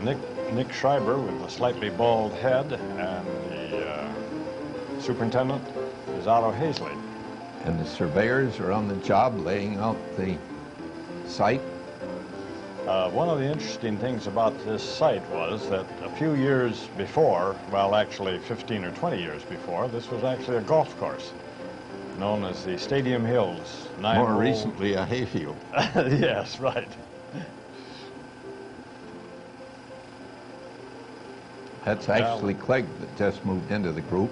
Nick Schreiber with a slightly bald head, and the superintendent is Otto Hazley. And the surveyors are on the job laying out the site. One of the interesting things about this site was that a few years before, well, actually 15 or 20 years before, this was actually a golf course known as the Stadium Hills. More recently, a hayfield. Yes, right. That's actually Clegg that just moved into the group.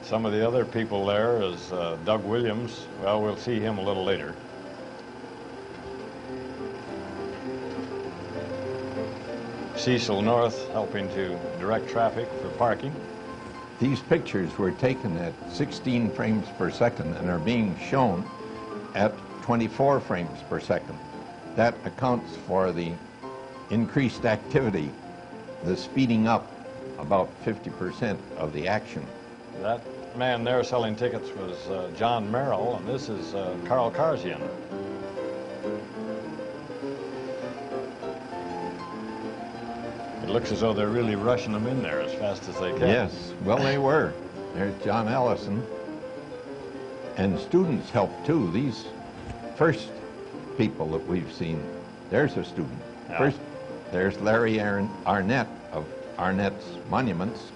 Some of the other people there is Doug Williams. Well, we'll see him a little later. Cecil North helping to direct traffic for parking. These pictures were taken at 16 frames per second and are being shown at 24 frames per second. That accounts for the increased activity, the speeding up about 50% of the action. That man there selling tickets was John Merrill, and this is Carl Karzian. It looks as though they're really rushing them in there as fast as they can. Yes, well, they were. There's John Allison. And students helped too. These first people that we've seen, there's a student. Yeah. First, there's Larry Arnett of Arnett's Monuments.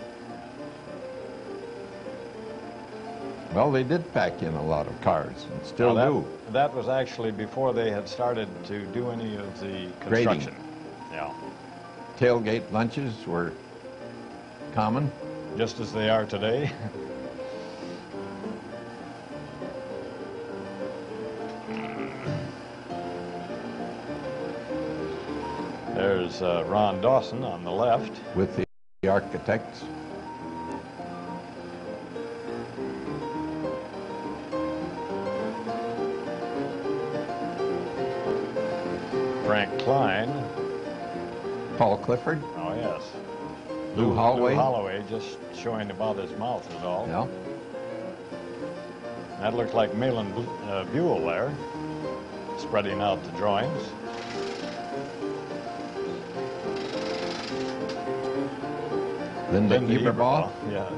Well, they did pack in a lot of cars and still do. That was actually before they had started to do any of the construction. Grading. Yeah. Tailgate lunches were common. Just as they are today. There's Ron Dawson on the left. With the architects. Frank Klein. Paul Clifford. Oh, yes. Lou Holloway. Lou Holloway, just showing about his mouth is all. Yeah. That looked like Mahlon Buell there, spreading out the drawings. Linda Eberbaugh. Yes.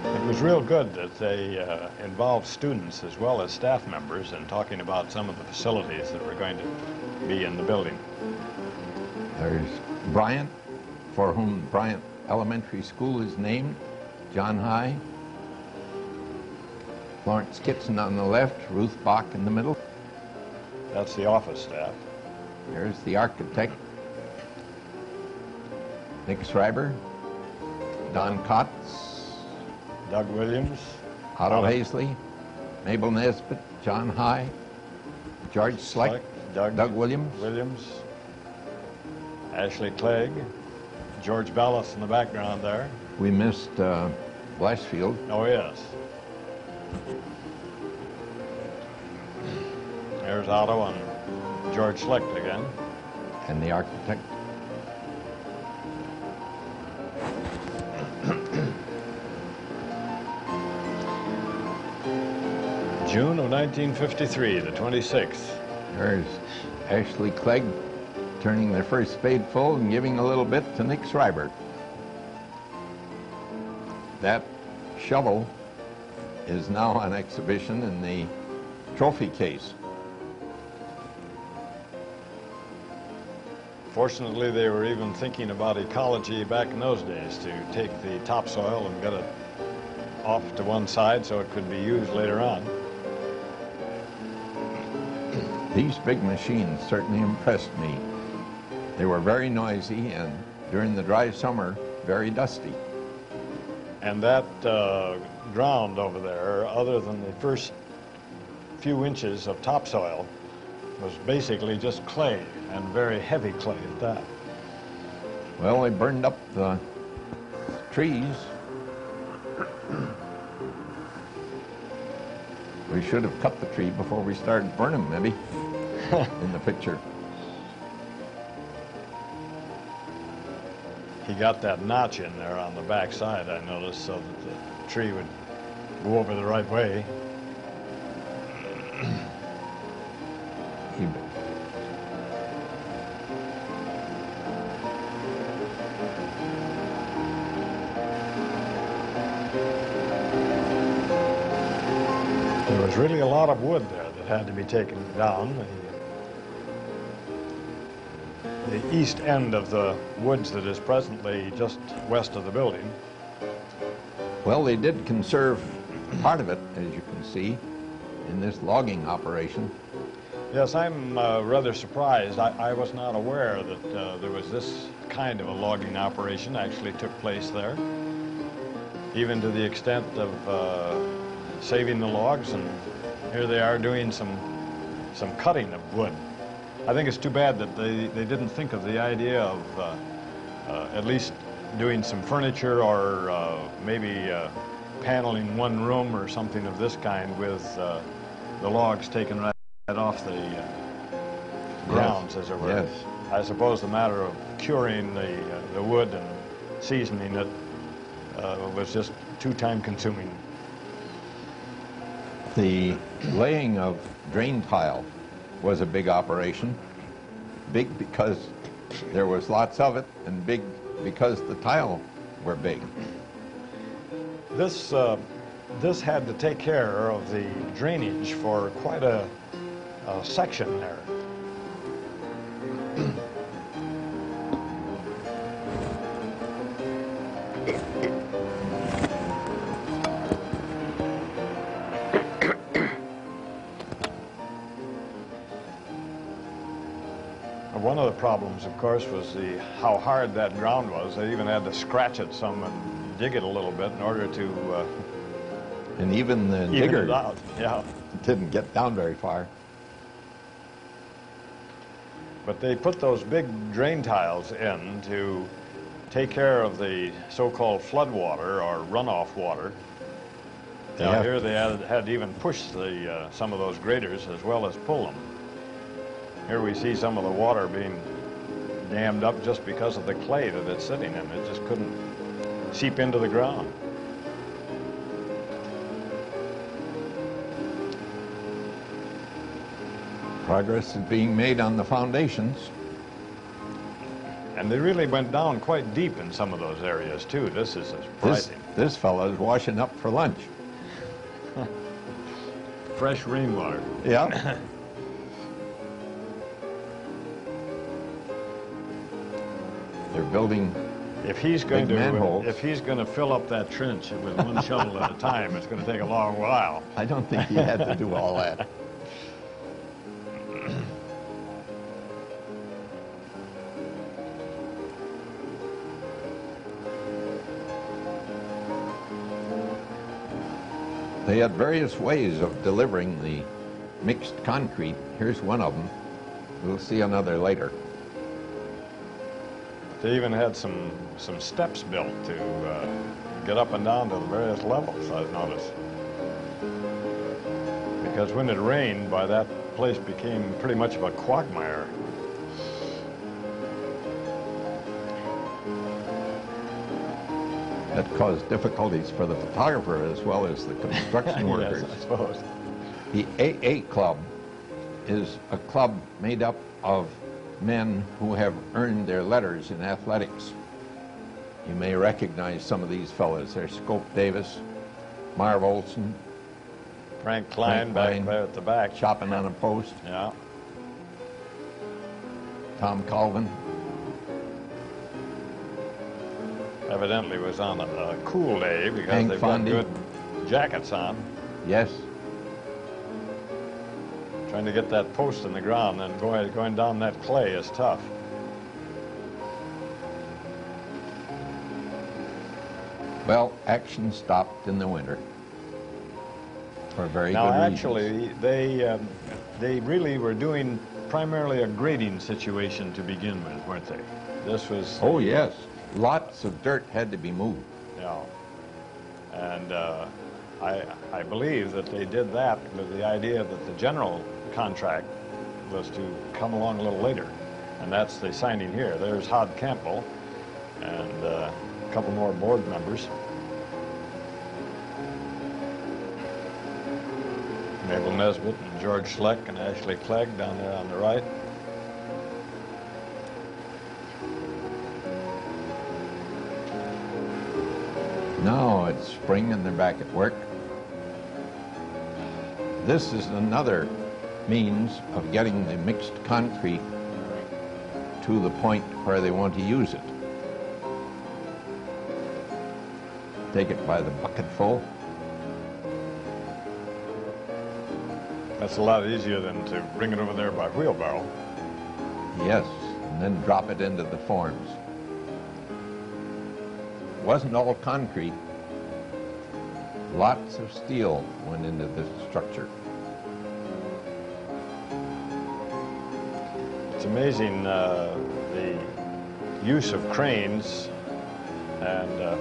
It was real good that they involved students as well as staff members in talking about some of the facilities that were going to be in the building. There's Bryant, for whom Bryant Elementary School is named, John High. Lawrence Kitson on the left, Ruth Bach in the middle. That's the office staff. There's the architect, Nick Schreiber, Don Kotz, Doug Williams. Otto Hazley, Mabel Nesbitt, John High, George Sleck, Doug Williams. Ashley Clegg, George Bellis in the background there. We missed Blashfield. Oh, yes. There's Otto and George Sleck again. And the architect. June of 1953, the 26th. There's Ashley Clegg turning their first spadeful and giving a little bit to Nick Schreiber. That shovel is now on exhibition in the trophy case. Fortunately, they were even thinking about ecology back in those days to take the topsoil and get it off to one side so it could be used later on. These big machines certainly impressed me. They were very noisy and during the dry summer, very dusty. And that ground over there, other than the first few inches of topsoil, was basically just clay, and very heavy clay at that. Well, they burned up the trees. We should have cut the tree before we started burning, maybe, in the picture. He got that notch in there on the back side, I noticed, so that the tree would go over the right way. There was really a lot of wood there that had to be taken down. The east end of the woods that is presently just west of the building. Well, they did conserve part of it, as you can see, in this logging operation. Yes, I'm rather surprised. I was not aware that there was this kind of a logging operation actually took place there, even to the extent of saving the logs, and here they are doing some cutting of wood. I think it's too bad that they didn't think of the idea of at least doing some furniture or maybe paneling one room or something of this kind with the logs taken right off the grounds, as it were. Yes. I suppose the matter of curing the wood and seasoning it was just too time-consuming. The laying of drain tile was a big operation. Big because there was lots of it, and big because the tile were big. This had to take care of the drainage for quite a section there. One of the problems, of course, was how hard that ground was. They even had to scratch it some and dig it a little bit in order to and even the even digger it out. Yeah. didn't get down very far. But they put those big drain tiles in to take care of the so-called flood water or runoff water. Now here they had to even push some of those graders as well as pull them. Here we see some of the water being dammed up just because of the clay that it's sitting in. It just couldn't seep into the ground. Progress is being made on the foundations. And they really went down quite deep in some of those areas, too. This is surprising. This fella is washing up for lunch. Fresh rainwater. Yeah. They're building If he's going big manholes. if he's going to fill up that trench with one shovel at a time, it's going to take a long while. I don't think he had to do all that. They had various ways of delivering the mixed concrete. Here's one of them. We'll see another later. They even had some steps built to get up and down to the various levels, I've noticed. Because when it rained, by that place became pretty much of a quagmire. That caused difficulties for the photographer as well as the construction workers. Yes, I suppose. The AA Club is a club made up of men who have earned their letters in athletics. You may recognize some of these fellows. There's Scope Davis, Marv Olson, Frank Klein back there at the back. chopping on a post, Yeah. Tom Colvin. Evidently was on a cool day because Hank they've got Fondy. good jackets on. Yes, Trying to get that post in the ground and going down that clay is tough. well, action stopped in the winter for very Now, good actually, they really were doing primarily a grading situation to begin with, weren't they? This was, Oh yes, lots of dirt had to be moved. you know, and I believe that they did that with the idea that the general contract was to come along a little later, and that's the signing here. There's Hod Campbell and a couple more board members. Mabel Nesbitt and George Schleck and Ashley Clegg down there on the right. Now it's spring and they're back at work. This is another means of getting the mixed concrete to the point where they want to use it. Take it by the bucketful. That's a lot easier than to bring it over there by wheelbarrow. Yes, and then drop it into the forms. It wasn't all concrete. Lots of steel went into this structure. It's amazing the use of cranes, and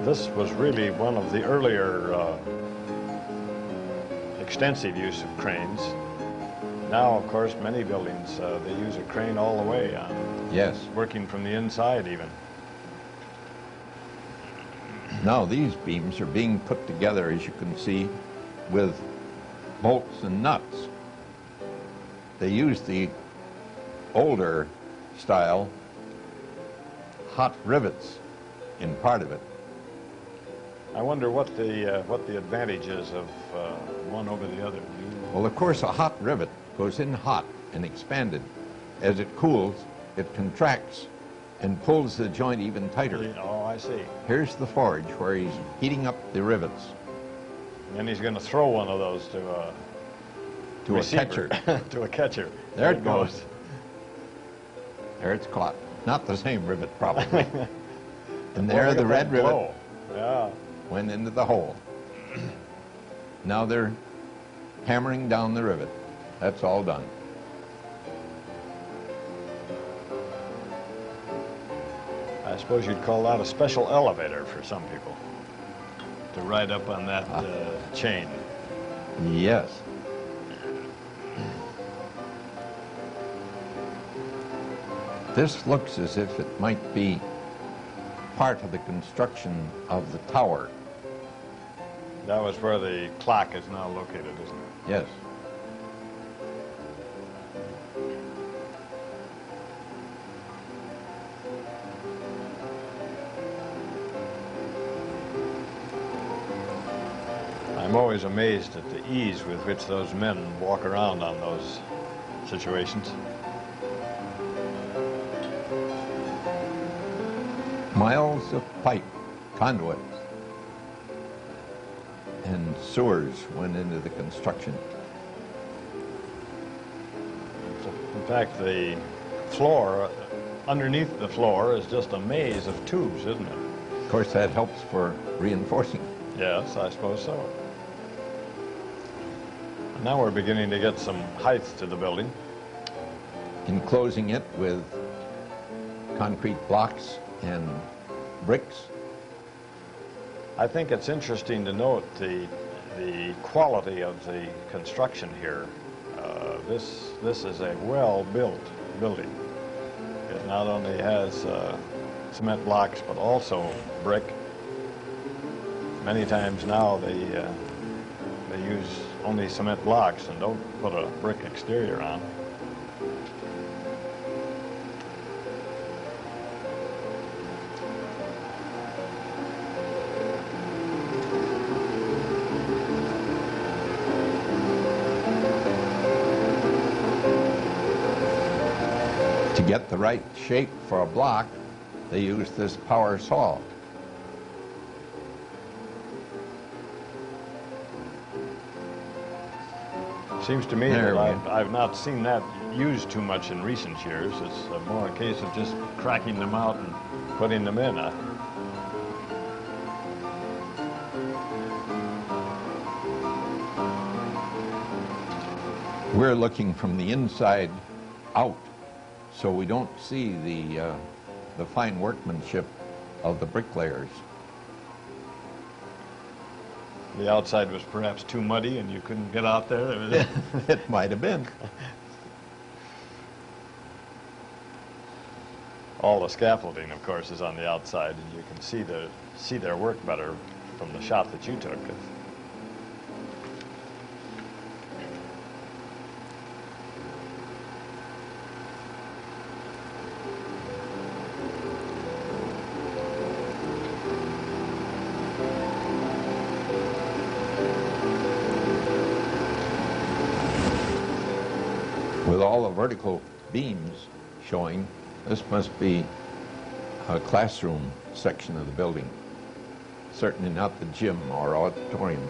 this was really one of the earlier extensive use of cranes. Now, of course, many buildings, they use a crane all the way on. Yes. Working from the inside even. Now these beams are being put together, as you can see, with bolts and nuts. They use the older style hot rivets in part of it. I wonder what the advantage is of one over the other. Well, of course, a hot rivet goes in hot and expanded. As it cools, it contracts and pulls the joint even tighter. Oh, I see. Here's the forge where he's heating up the rivets. And then he's going to throw one of those to a receiver. Catcher. To a catcher. There it goes. There it's caught. Not the same rivet, probably. And there the red rivet went into the hole. Now they're hammering down the rivet. That's all done. I suppose you'd call that a special elevator for some people, to ride up on that chain. Yes. This looks as if it might be part of the construction of the tower. That was where the clock is now located, isn't it? Yes. I'm always amazed at the ease with which those men walk around on those situations. Miles of pipe, conduits, and sewers went into the construction. In fact, the floor, underneath the floor, is just a maze of tubes, isn't it? Of course, that helps for reinforcing. Yes, I suppose so. Now we're beginning to get some height to the building. Enclosing it with concrete blocks and bricks. I think it's interesting to note the quality of the construction here. This is a well-built building. It not only has cement blocks, but also brick. Many times now they use only cement blocks and don't put a brick exterior on. To get the right shape for a block, they use this power saw. Seems to me that I've not seen that used too much in recent years. It's more a case of just cracking them out and putting them in. We're looking from the inside out, so we don't see the fine workmanship of the bricklayers. The outside was perhaps too muddy and you couldn't get out there. It might have been. All the scaffolding, of course, is on the outside, and you can see their work better from the shot that you took. all the vertical beams showing, this must be a classroom section of the building. Certainly not the gym or auditorium.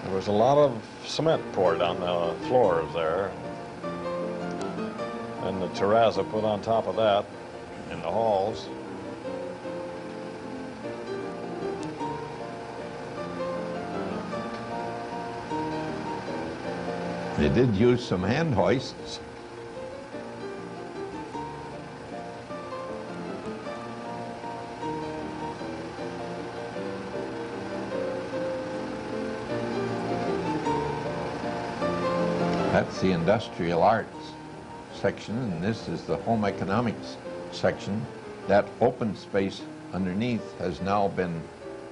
There was a lot of cement poured on the floors there, and the terrazzo put on top of that in the halls. They did use some hand hoists. That's the industrial arts section, and this is the home economics section. That open space underneath has now been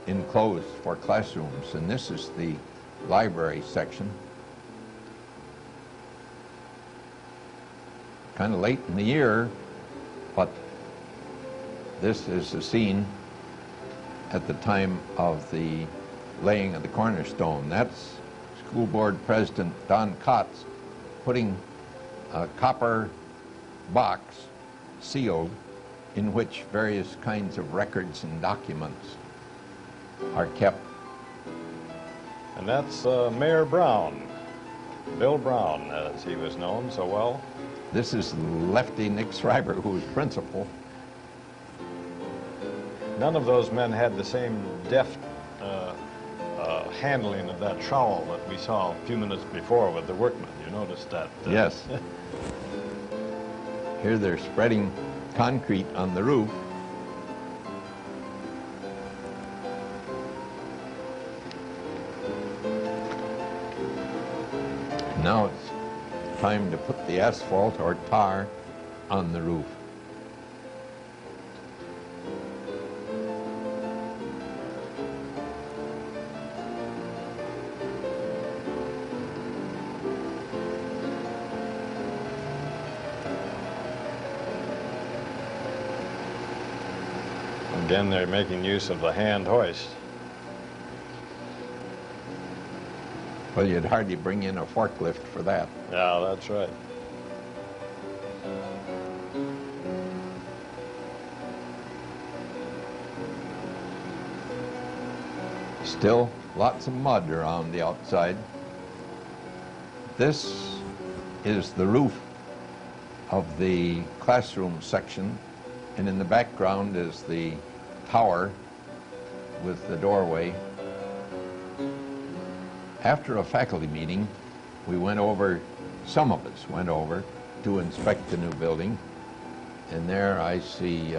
enclosed for classrooms, and this is the library section. Kind of late in the year, but this is the scene at the time of the laying of the cornerstone. That's School Board President Don Kotz putting a copper box, sealed, in which various kinds of records and documents are kept. And that's Mayor Brown, Bill Brown, as he was known so well. This is Lefty Nick Schreiber, who was principal. None of those men had the same deft handling of that trowel that we saw a few minutes before with the workmen. You noticed that? Yes. Here they're spreading concrete on the roof. Now it's time to put the asphalt or tar on the roof. Again, they're making use of the hand hoist. Well, you'd hardly bring in a forklift for that. Yeah, that's right. Still lots of mud around the outside. This is the roof of the classroom section, and in the background is the tower with the doorway. After a faculty meeting, we went over, some of us went over to inspect the new building, and there I see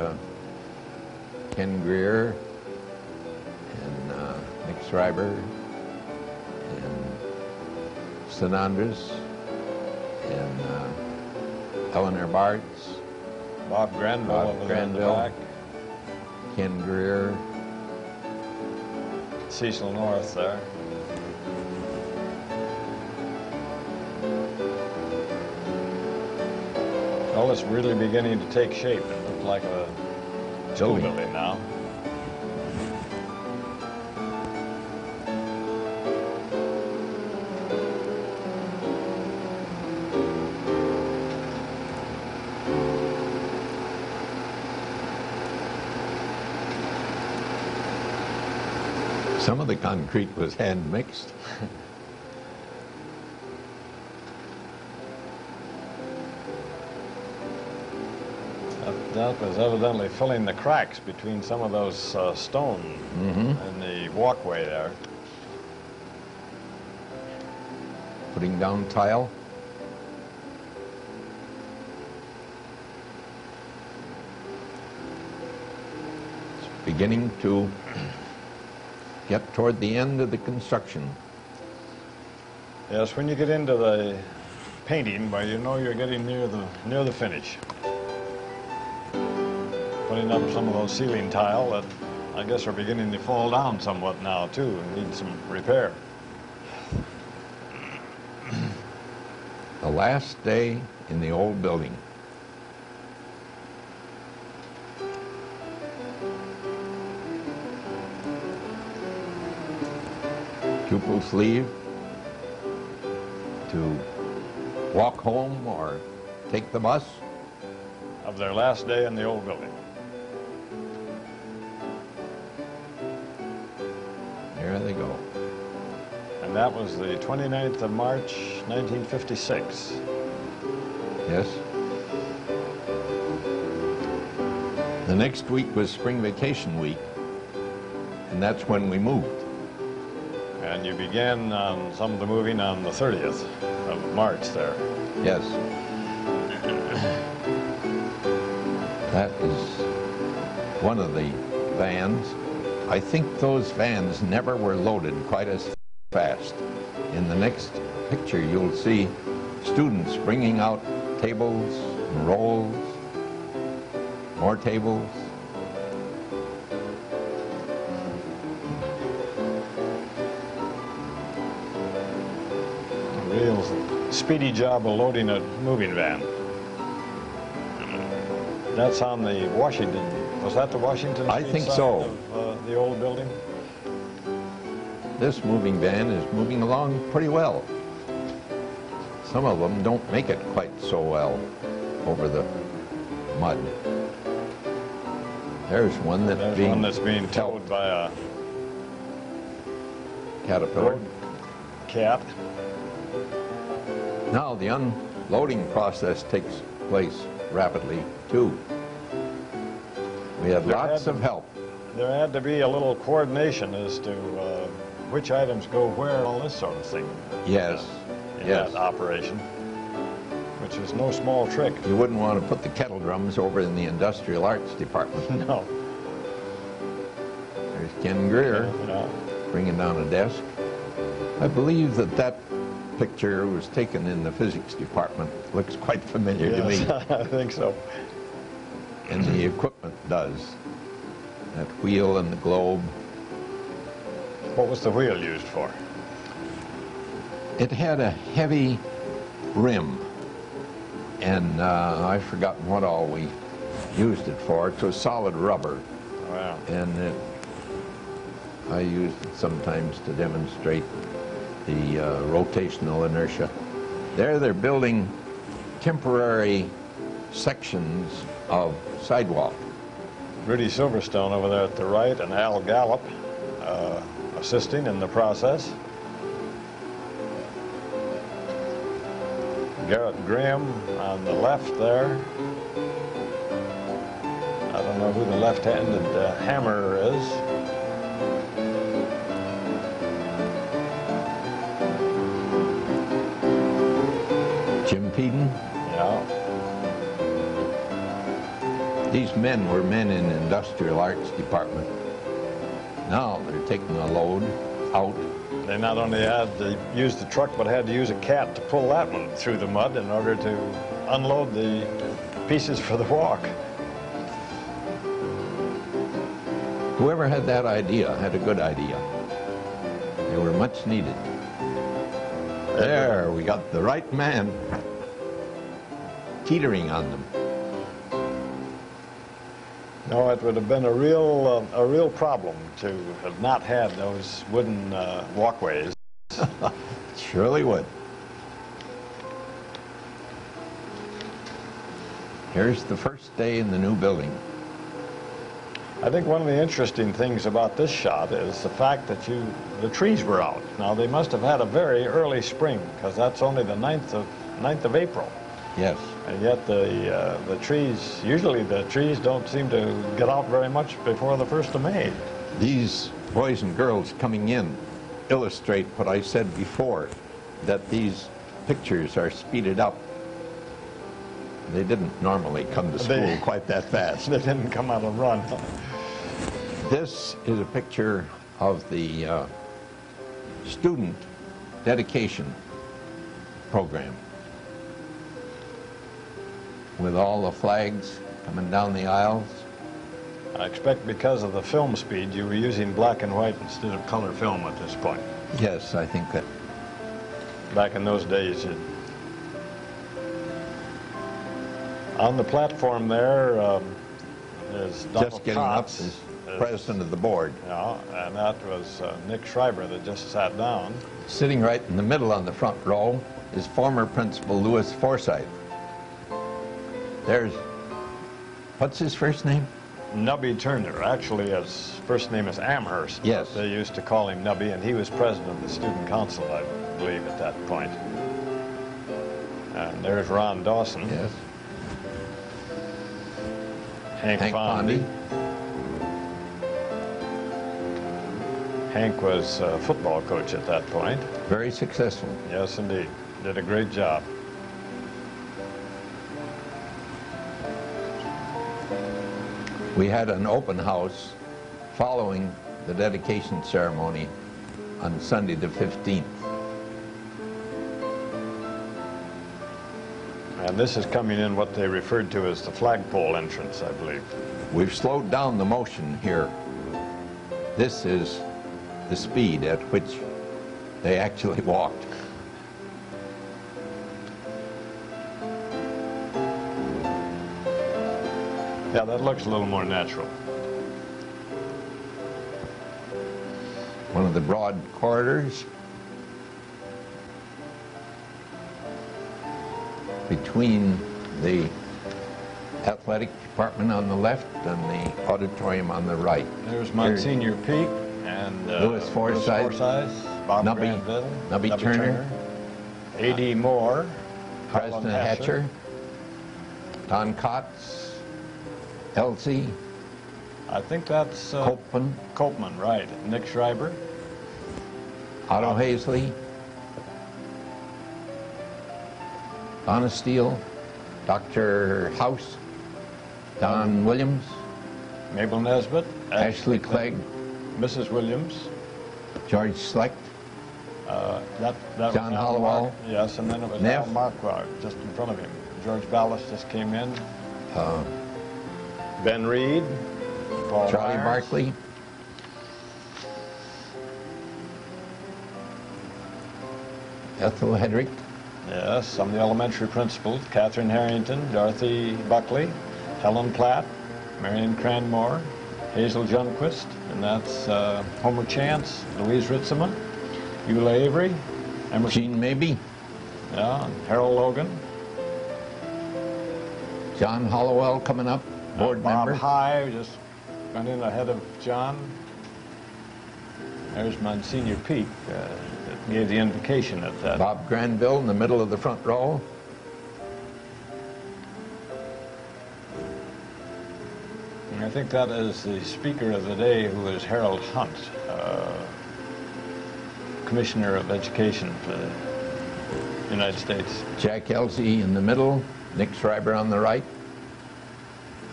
Ken Greer and Nick Schreiber and Sanandras and Eleanor Bartz, Bob Granville was in the back. Ken Greer, Cecil North there. Well, it's really beginning to take shape. It looks like a school building now. Some of the concrete was hand mixed. That was evidently filling the cracks between some of those stone and the walkway there. Putting down tile. It's beginning to get toward the end of the construction. Yes, when you get into the painting, well, you know you're getting near the finish. Putting up some of those ceiling tile that I guess are beginning to fall down somewhat now too and need some repair. The last day in the old building. A few pupils leave to walk home or take the bus. Of their last day in the old building. There they go. And that was the 29th of March, 1956. Yes. The next week was spring vacation week, and that's when we moved. And you began on some of the moving on the 30th of March there. Yes. That is one of the vans. I think those vans never were loaded quite as fast. In the next picture, you'll see students bringing out tables and rolls, more tables. A real speedy job of loading a moving van. That's on the Washington, was that the Washington I Street think side so. Of the old building? This moving van is moving along pretty well. Some of them don't make it quite so well over the mud. There's one that's being towed by a Caterpillar. road cat. Now the unloading process takes place rapidly too. We had lots of help. There had to be a little coordination as to which items go where, all this sort of thing. Yes. In Yes. that operation, which is no small trick. You wouldn't want to put the kettle drums over in the industrial arts department. No. There's Ken Greer No. bringing down a desk. I believe that picture was taken in the physics department. Looks quite familiar to me. Yes, I think so. And the equipment does. That wheel and the globe. What was the wheel used for? It had a heavy rim, and I've forgotten what all we used it for. It was solid rubber, Wow. and I used it sometimes to demonstrate the rotational inertia. There they're building temporary sections of sidewalk. Rudy Silverstone over there at the right, and Al Gallup assisting in the process. Garrett Graham on the left there. I don't know who the left-handed hammerer is. Jim Peden. Yeah. These men were men in the industrial arts department. Now they're taking a load out. They not only had to use the truck, but had to use a cat to pull that one through the mud in order to unload the pieces for the walk. Whoever had that idea had a good idea. They were much needed. There, we got the right man teetering on them. No, it would have been a real problem to have not had those wooden walkways. Surely would. Here's the first day in the new building. I think one of the interesting things about this shot is the fact that the trees were out. Now, they must have had a very early spring, because that's only the 9th of April. Yes. And yet the trees, usually the trees don't seem to get out very much before the 1st of May. These boys and girls coming in illustrate what I said before, that these pictures are speeded up. They didn't normally come to school quite that fast. They didn't come out and run. This is a picture of the student dedication program, with all the flags coming down the aisles. I expect because of the film speed, you were using black and white instead of color film at this point. Yes, I think that. Back in those days, on the platform there is Donald Just getting up Potts. is president of the board. Yeah, and that was Nick Schreiber that just sat down. Sitting right in the middle on the front row is former principal Louis Forsythe. There's, what's his first name? Nubby Turner. Actually, his first name is Amherst. Yes. They used to call him Nubby, and he was president of the student council, I believe, at that point. And there's Ron Dawson. Yes. Hank Fondy. Hank was a football coach at that point. Very successful. Yes, indeed. Did a great job. We had an open house following the dedication ceremony on Sunday the 15th. And this is coming in what they referred to as the flagpole entrance, I believe. We've slowed down the motion here. This is the speed at which they actually walked. Yeah, that looks a little more natural. One of the broad corridors between the athletic department on the left and the auditorium on the right. There's Monsignor Peak and Louis Forsythe, Bob Nubby, Granville, Nubby Turner, A.D. Moore, President Harlan Hatcher, Don Kotz, Elsie, I think that's Copeman, right. Nick Schreiber. Otto Hazley, Donna Steele, Dr. House, Don Williams, Mabel Nesbitt, Ashley Clegg, Mrs. Williams, George Slecht, that John was Hollowell. Yes, and then it was Neff. Al Marquardt just in front of him. George Ballas just came in. Ben Reed, Paul Charlie Myers. Barkley, Ethel Hedrick, Yes, some of the elementary principals, Catherine Harrington, Dorothy Buckley, Helen Platt, Marion Cranmore, Hazel Junquist, and that's Homer Chance, Louise Ritzema, Eula Avery, Emerson, Gene Maybee, yeah, and Harold Logan, John Hollowell coming up, board Bob member. High just went in ahead of John. There's Monsignor Peak that gave the invocation at that. Bob Granville in the middle of the front row. And I think that is the speaker of the day, who is Harold Hunt, Commissioner of Education for the United States. Jack Elsie in the middle, Nick Schreiber on the right,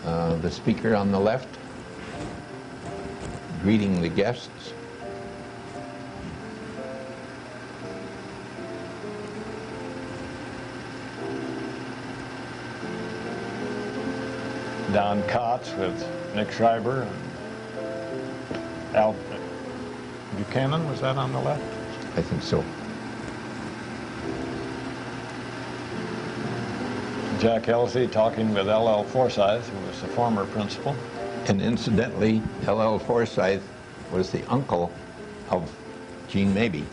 the speaker on the left, greeting the guests. Don Kotz with Nick Schreiber and Al Buchanan, was that on the left? I think so. Jack Elsie talking with L.L. Forsythe, who was the former principal. And incidentally, L.L. Forsythe was the uncle of Gene Maybee,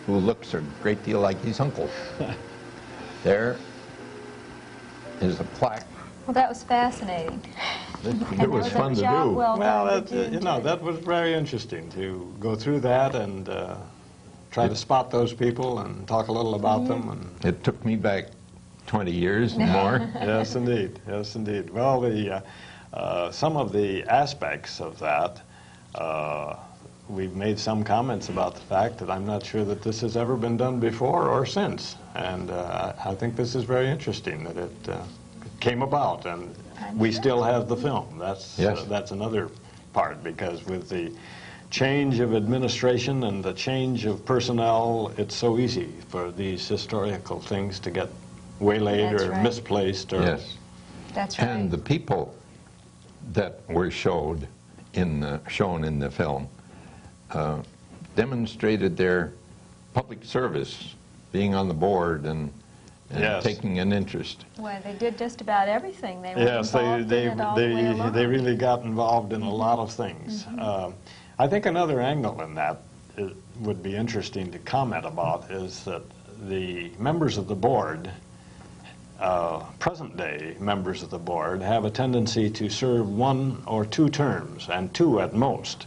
who looks a great deal like his uncle. There is a plaque. Well, that was fascinating. It was fun to do. Well, that, you know, that was very interesting to go through that and try to spot those people and talk a little about them. And It took me back 20 years and more. yes, indeed. Yes, indeed. Well, the some of the aspects of that, we've made some comments about the fact that I'm not sure that this has ever been done before or since. And I think this is very interesting that it came about, and we still have the film. That's Yes. that's another part, because with the change of administration and the change of personnel, it's so easy for these historical things to get waylaid That's or right. misplaced. Or Yes. That's right. And the people that were shown in the film demonstrated their public service, being on the board and and Yes. taking an interest. Well, they did just about everything. They were Yes, involved in it all the way along. they really got involved in a lot of things. I think another angle in that would be interesting to comment about is that the members of the board, present-day members of the board, have a tendency to serve 1 or 2 terms, and 2 at most.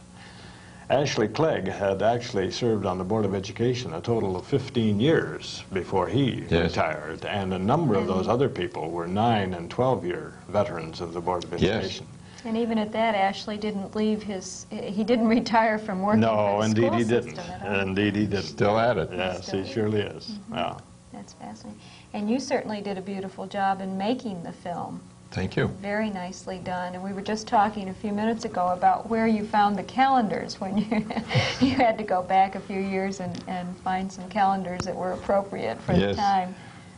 Ashley Clegg had actually served on the Board of Education a total of 15 years before he retired, and a number of those other people were 9- and 12-year veterans of the Board of Education. And even at that, Ashley didn't leave he didn't retire from working No, for the indeed school he didn't. system at all. Indeed he didn't. Still at it. Yes, he surely is. Yeah. That's fascinating. And you certainly did a beautiful job in making the film. Thank you. Very nicely done. And we were just talking a few minutes ago about where you found the calendars when you had to go back a few years and find some calendars that were appropriate for the time.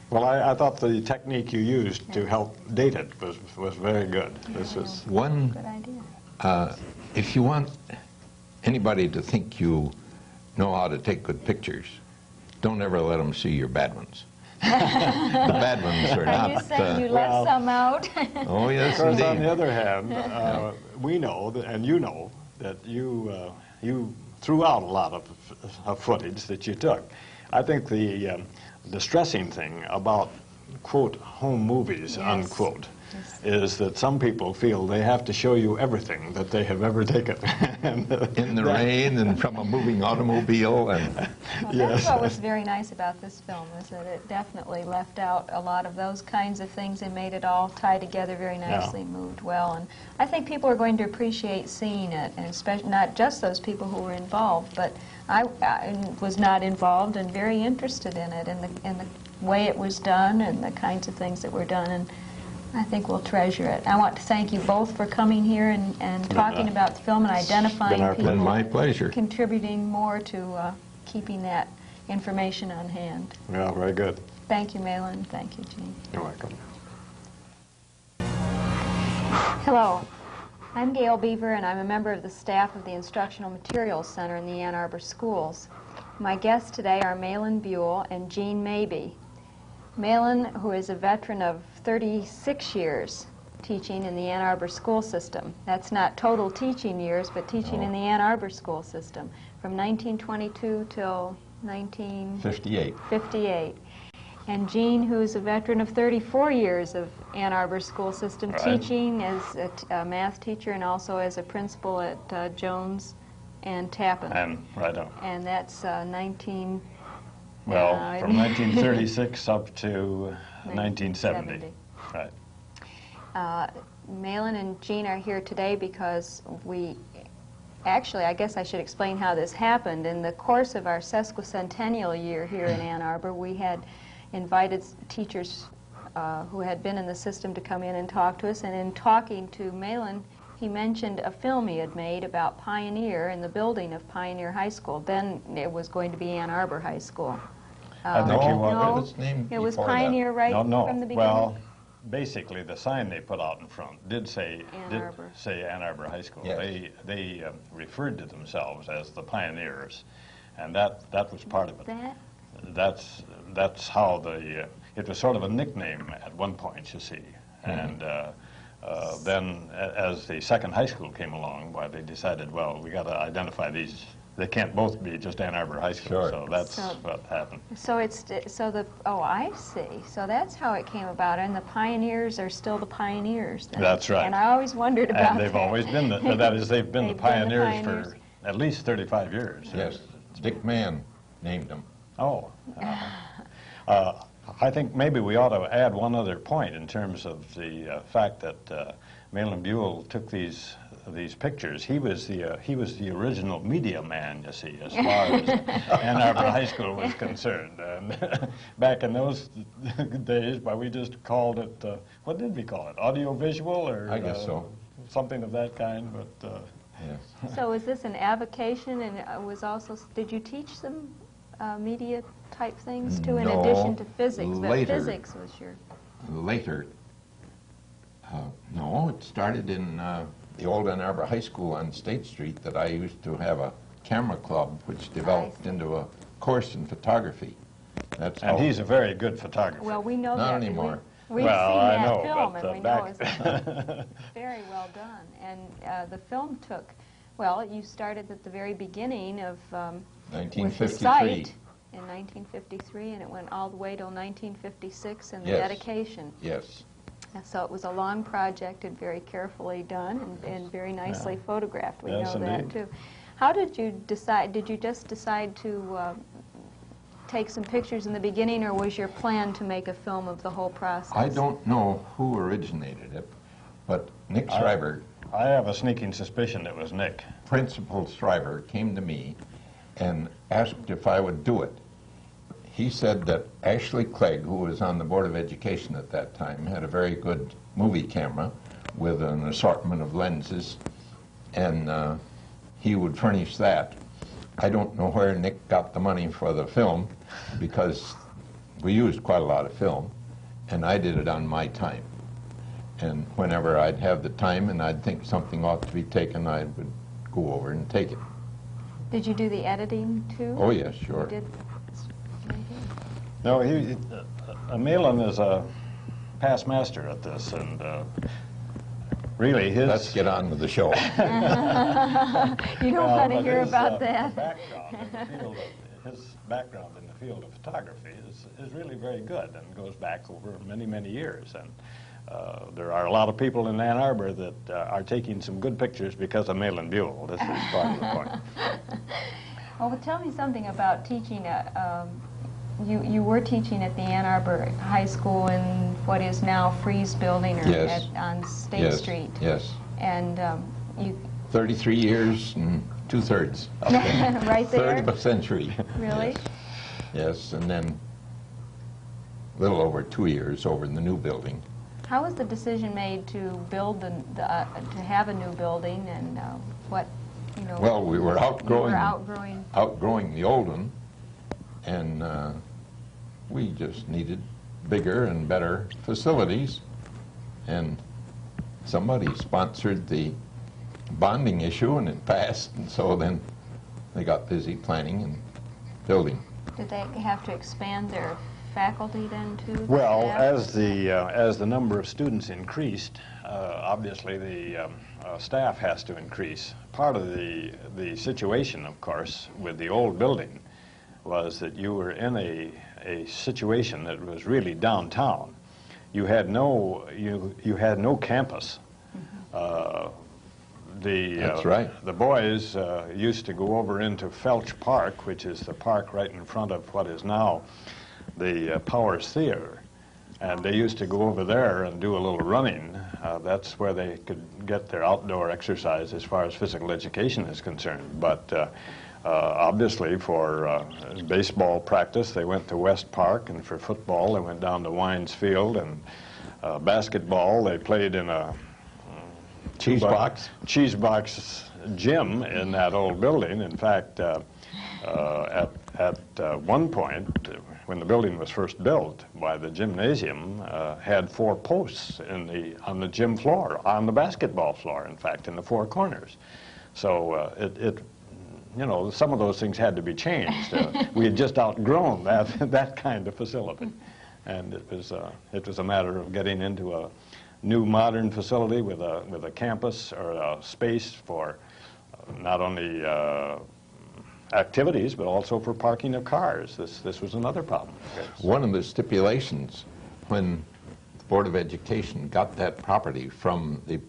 Well, I thought the technique you used to help date it was very good. This was one. Good idea. If you want anybody to think you know how to take good pictures, don't ever let them see your bad ones. The bad ones are not. Are you saying you left some out? Oh yes, of course, indeed. on the other hand, we know, and you know, that you threw out a lot of footage that you took. I think the distressing thing about, quote, home movies, unquote, is that some people feel they have to show you everything that they have ever taken. In the rain and from a moving automobile. And Well, that's what was very nice about this film, is that it definitely left out a lot of those kinds of things and made it all tie together very nicely, moved well. And I think people are going to appreciate seeing it, and especially not just those people who were involved, but I was not involved and very interested in it, and the way it was done and the kinds of things that were done. And I think we'll treasure it. I want to thank you both for coming here and talking about the film and identifying people. been my pleasure. Contributing more to keeping that information on hand. Yeah, very good. Thank you, Mahlon. Thank you, Gene. You're welcome. Hello. I'm Gail Beaver, and I'm a member of the staff of the Instructional Materials Center in the Ann Arbor schools. My guests today are Mahlon Buell and Gene Maybee. Mahlon, who is a veteran of 36 years teaching in the Ann Arbor school system. That's not total teaching years, but teaching in the Ann Arbor school system from 1922 till 1958. And Gene, who's a veteran of 34 years of Ann Arbor school system, teaching as a math teacher and also as a principal at Jones and Tappan. And right on. And that's 19... Well, from 1936 up to 1970. Right. Mahlon and Gene are here today because actually, I guess I should explain how this happened. In the course of our sesquicentennial year here in Ann Arbor, we had invited teachers who had been in the system to come in and talk to us, and in talking to Mahlon, he mentioned a film he had made about Pioneer in the building of Pioneer High School. Then it was going to be Ann Arbor High School. I think he was. No, Its name it was before Pioneer right No, from the beginning. well, basically the sign they put out in front did say Ann Arbor High School. Yes. They referred to themselves as the Pioneers, and that was part of it. That's how it was sort of a nickname at one point, you see, and then as the second high school came along, why they decided, well, we got to identify these. They can't both be just Ann Arbor High School, so that's what happened. So I see. So that's how it came about, and the Pioneers are still the Pioneers. Then. That's right. And I always wondered about And they've always been that is, they've been the Pioneers for at least 35 years. Yes, Dick Mann named them. Oh. I think maybe we ought to add one other point in terms of the fact that Mahlon Buell took these pictures. He was the original media man, you see, as far as Ann Arbor High School was concerned. And back in those days, we just called it, what did we call it? Audio-visual, or I guess so. Something of that kind. But yes. So is this an avocation, and did you teach some media type things too, in addition to physics? Later. But physics was your... Later. No, it started in the old Ann Arbor High School on State Street that I used to have a camera club which developed into a course in photography. That's And how. he's a very good photographer. Well, we know Not that. anymore. We've Well, seen I that know, film, but, and we know it's very well done. And the film took, well, you started at the very beginning of with the 1953. site in 1953, and it went all the way till 1956 and the Yes. dedication. Yes. And so it was a long project and very carefully done and very nicely photographed. We Yes, know that indeed. too. How did you decide? Did you just decide to take some pictures in the beginning, or was your plan to make a film of the whole process? I don't know who originated it, but Nick Schreiber, I have a sneaking suspicion it was Nick. Principal Schreiber, came to me and asked if I would do it. He said that Ashley Clegg, who was on the Board of Education at that time, had a very good movie camera with an assortment of lenses, and he would furnish that. I don't know where Nick got the money for the film, because we used quite a lot of film, and I did it on my time. And whenever I'd have the time and I'd think something ought to be taken, I would go over and take it. Did you do the editing too? Oh, yes, sure. You did? No, Mahlon is a past master at this, and really his... Let's get on with the show. You don't want to hear about that. His background in the field of photography is really very good and goes back over many, many years. And there are a lot of people in Ann Arbor that are taking some good pictures because of Mahlon Buell. This is part of the point. Well, tell me something about teaching. You were teaching at the Ann Arbor High School in what is now Freeze Building, or Yes. on State Yes, Street. yes. And you 33 years and 2/3. right there. Third of a century. Really? Yes. Yes, and then a little over 2 years over in the new building. How was the decision made to build to have a new building, and what, you know? Well, we were outgrowing the old one, and we just needed bigger and better facilities, and somebody sponsored the bonding issue, and it passed, and so then they got busy planning and building. Did they have to expand their faculty then too? Well, Staff? as the number of students increased, obviously the staff has to increase. Part of the situation, of course, with the old building was that you were in a situation that was really downtown. You had no campus. That's right. The boys used to go over into Felch Park, which is the park right in front of what is now the Powers Theater. And they used to go over there and do a little running. That's where they could get their outdoor exercise as far as physical education is concerned. But obviously for baseball practice, they went to West Park, and for football, they went down to Wines Field, and basketball, they played in a cheese box gym in that old building. In fact, at one point, when the building was first built, why the gymnasium had 4 posts on the gym floor, on the basketball floor, in fact, in the 4 corners. So you know, some of those things had to be changed. We had just outgrown that kind of facility, and it was a matter of getting into a new modern facility with a campus or a space for not only activities but also for parking of cars. This was another problem. One of the stipulations when the Board of Education got that property from the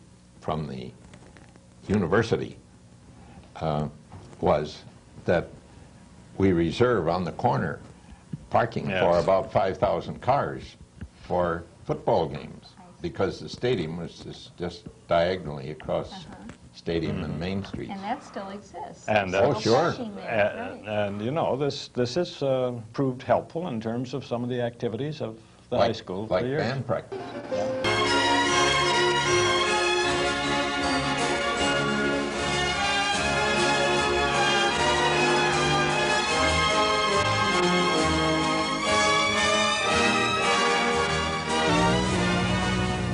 university was that we reserve on the corner parking for about 5,000 cars for football games, because the stadium was just diagonally across Stadium and Main Street. And that still exists. And oh, sure. And you know, this has proved helpful in terms of some of the activities of the high school for like years. band practice. Yeah.